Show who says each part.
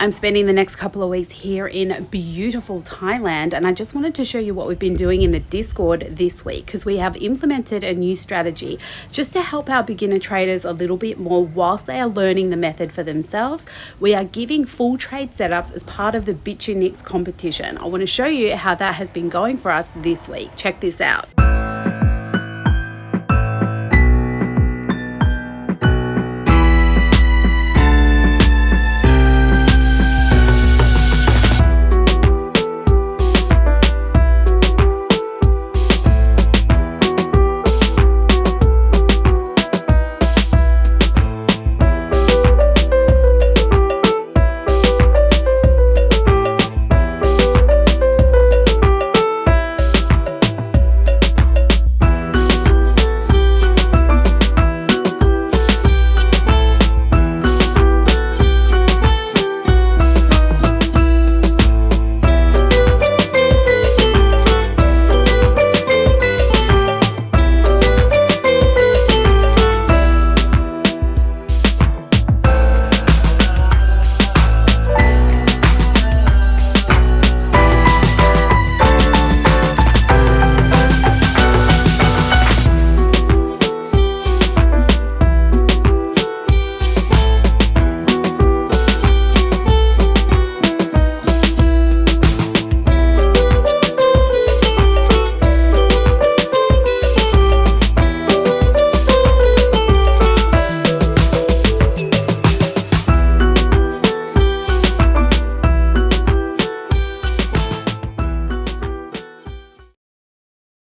Speaker 1: I'm spending the next couple of weeks here in beautiful Thailand, and I just wanted to show you what we've been doing in the Discord this week, because we have implemented a new strategy just to help our beginner traders a little bit more whilst they are learning the method for themselves. We are giving full trade setups as part of the BITUNIX competition. I want to show you how that has been going for us this week. Check this out.